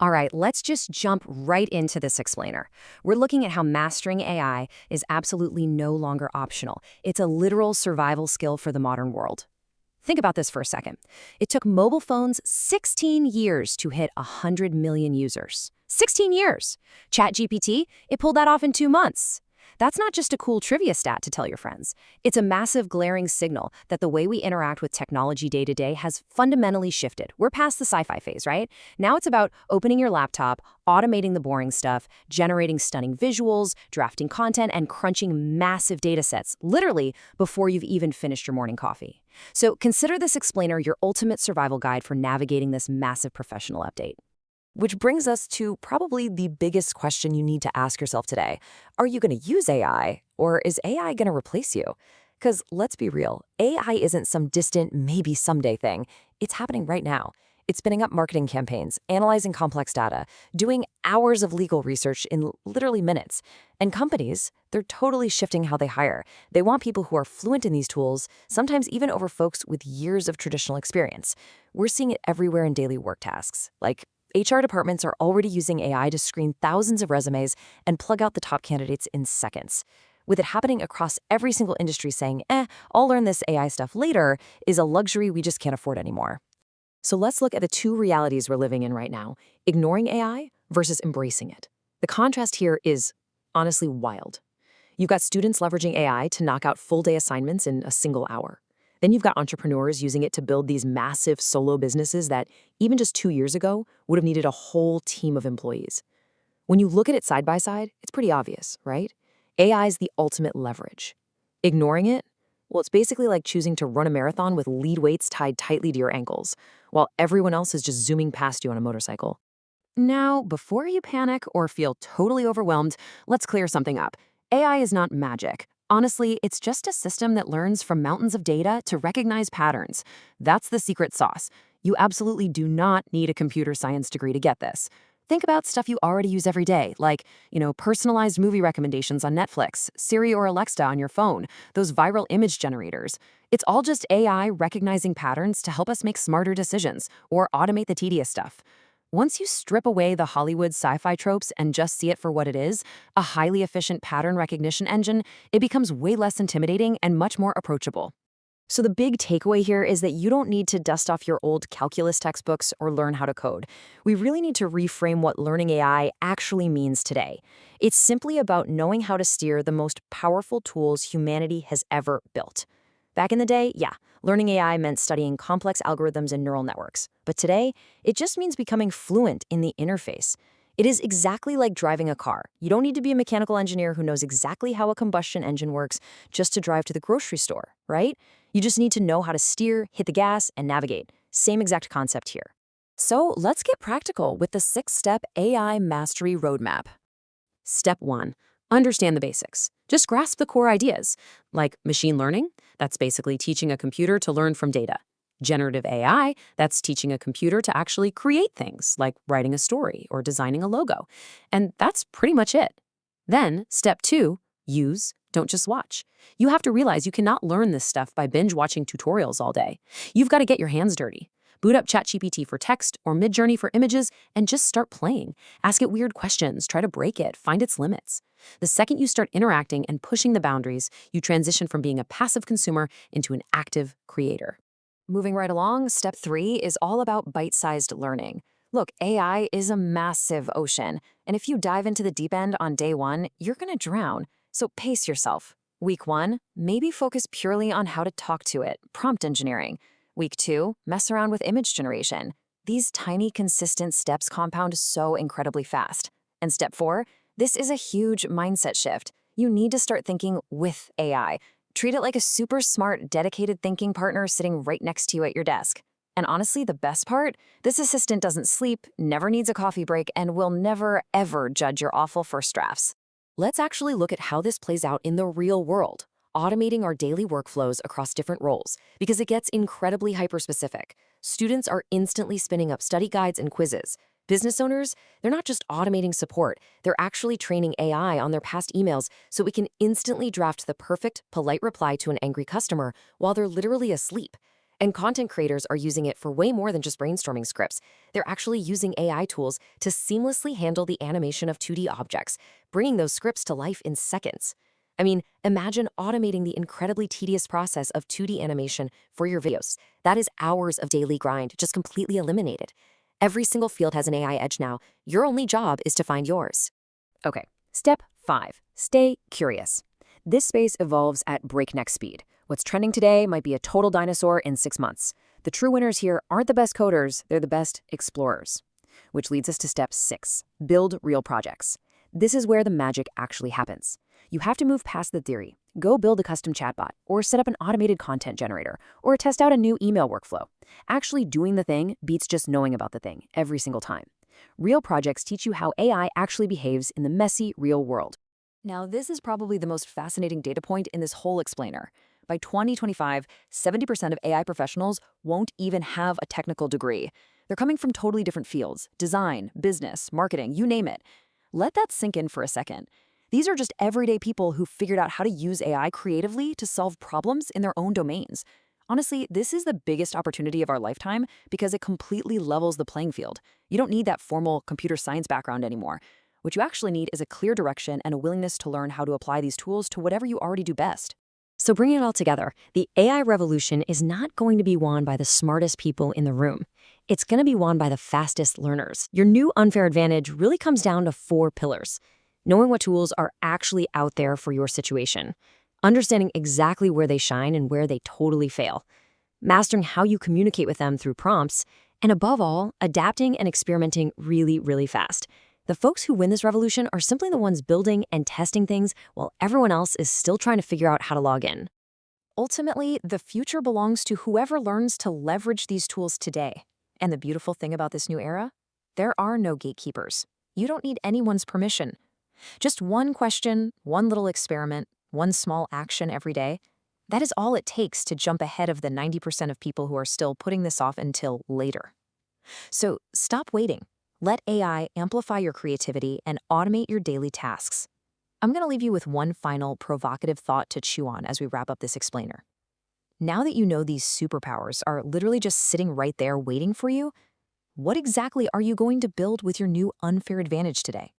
All right, let's just jump right into this explainer. We're looking at how mastering AI is absolutely no longer optional. It's a literal survival skill for the modern world. Think about this for a second. It took mobile phones 16 years to hit 100 million users. 16 years! ChatGPT, it pulled that off in 2 months. That's not just a cool trivia stat to tell your friends. It's a massive glaring signal that the way we interact with technology day to day has fundamentally shifted. We're past the sci-fi phase, right? Now it's about opening your laptop, automating the boring stuff, generating stunning visuals, drafting content, and crunching massive data sets, literally before you've even finished your morning coffee. So consider this explainer your ultimate survival guide for navigating this massive professional update. Which brings us to probably the biggest question you need to ask yourself today. Are you going to use AI, or is AI going to replace you? Because let's be real, AI isn't some distant, maybe someday thing. It's happening right now. It's spinning up marketing campaigns, analyzing complex data, doing hours of legal research in literally minutes. And companies, they're totally shifting how they hire. They want people who are fluent in these tools, sometimes even over folks with years of traditional experience. We're seeing it everywhere in daily work tasks, like HR departments are already using AI to screen thousands of resumes and plug out the top candidates in seconds. With it happening across every single industry saying, I'll learn this AI stuff later, is a luxury we just can't afford anymore. So let's look at the two realities we're living in right now, ignoring AI versus embracing it. The contrast here is honestly wild. You've got students leveraging AI to knock out full-day assignments in a single hour. Then you've got entrepreneurs using it to build these massive solo businesses that, even just 2 years ago, would have needed a whole team of employees. When you look at it side by side, it's pretty obvious, right? AI is the ultimate leverage. Ignoring it? Well, it's basically like choosing to run a marathon with lead weights tied tightly to your ankles, while everyone else is just zooming past you on a motorcycle. Now, before you panic or feel totally overwhelmed, let's clear something up. AI is not magic. Honestly, it's just a system that learns from mountains of data to recognize patterns. That's the secret sauce. You absolutely do not need a computer science degree to get this. Think about stuff you already use every day, like, personalized movie recommendations on Netflix, Siri or Alexa on your phone, those viral image generators. It's all just AI recognizing patterns to help us make smarter decisions or automate the tedious stuff. Once you strip away the Hollywood sci-fi tropes and just see it for what it is, a highly efficient pattern recognition engine, it becomes way less intimidating and much more approachable. So the big takeaway here is that you don't need to dust off your old calculus textbooks or learn how to code. We really need to reframe what learning AI actually means today. It's simply about knowing how to steer the most powerful tools humanity has ever built. Back in the day, yeah, learning AI meant studying complex algorithms and neural networks. But today, it just means becoming fluent in the interface. It is exactly like driving a car. You don't need to be a mechanical engineer who knows exactly how a combustion engine works just to drive to the grocery store, right? You just need to know how to steer, hit the gas, and navigate. Same exact concept here. So let's get practical with the 6-step AI mastery roadmap. Step 1. Understand the basics. Just grasp the core ideas, like machine learning. That's basically teaching a computer to learn from data. Generative AI, that's teaching a computer to actually create things, like writing a story or designing a logo. And that's pretty much it. Then, step 2, use, don't just watch. You have to realize you cannot learn this stuff by binge watching tutorials all day. You've got to get your hands dirty. Boot up ChatGPT for text or Midjourney for images and just start playing. Ask it weird questions, try to break it, find its limits. The second you start interacting and pushing the boundaries, you transition from being a passive consumer into an active creator. Moving right along, step 3 is all about bite-sized learning. Look, AI is a massive ocean, and if you dive into the deep end on day 1, you're gonna drown. So pace yourself. Week 1, maybe focus purely on how to talk to it, prompt engineering. Week 2, mess around with image generation. These tiny, consistent steps compound so incredibly fast. And step 4, this is a huge mindset shift. You need to start thinking with AI. Treat it like a super smart, dedicated thinking partner sitting right next to you at your desk. And honestly, the best part? This assistant doesn't sleep, never needs a coffee break, and will never, ever judge your awful first drafts. Let's actually look at how this plays out in the real world, automating our daily workflows across different roles, because it gets incredibly hyper-specific. Students are instantly spinning up study guides and quizzes. Business owners, they're not just automating support, they're actually training AI on their past emails so we can instantly draft the perfect, polite reply to an angry customer while they're literally asleep. And content creators are using it for way more than just brainstorming scripts. They're actually using AI tools to seamlessly handle the animation of 2D objects, bringing those scripts to life in seconds. I mean, imagine automating the incredibly tedious process of 2D animation for your videos. That is hours of daily grind just completely eliminated. Every single field has an AI edge now. Your only job is to find yours. Okay, step 5. Stay curious. This space evolves at breakneck speed. What's trending today might be a total dinosaur in 6 months. The true winners here aren't the best coders, they're the best explorers. Which leads us to step 6. Build real projects. This is where the magic actually happens. You have to move past the theory. Go build a custom chatbot, or set up an automated content generator, or test out a new email workflow. Actually doing the thing beats just knowing about the thing every single time. Real projects teach you how AI actually behaves in the messy, real world. Now, this is probably the most fascinating data point in this whole explainer. By 2025, 70% of AI professionals won't even have a technical degree. They're coming from totally different fields: design, business, marketing, you name it. Let that sink in for a second. These are just everyday people who figured out how to use AI creatively to solve problems in their own domains. Honestly, this is the biggest opportunity of our lifetime because it completely levels the playing field. You don't need that formal computer science background anymore. What you actually need is a clear direction and a willingness to learn how to apply these tools to whatever you already do best. So bringing it all together, the AI revolution is not going to be won by the smartest people in the room. It's going to be won by the fastest learners. Your new unfair advantage really comes down to 4 pillars. Knowing what tools are actually out there for your situation. Understanding exactly where they shine and where they totally fail. Mastering how you communicate with them through prompts. And above all, adapting and experimenting really, really fast. The folks who win this revolution are simply the ones building and testing things while everyone else is still trying to figure out how to log in. Ultimately, the future belongs to whoever learns to leverage these tools today. And the beautiful thing about this new era? There are no gatekeepers. You don't need anyone's permission. Just one question, one little experiment, one small action every day. That is all it takes to jump ahead of the 90% of people who are still putting this off until later. So stop waiting. Let AI amplify your creativity and automate your daily tasks. I'm going to leave you with one final provocative thought to chew on as we wrap up this explainer. Now that you know these superpowers are literally just sitting right there waiting for you, what exactly are you going to build with your new unfair advantage today?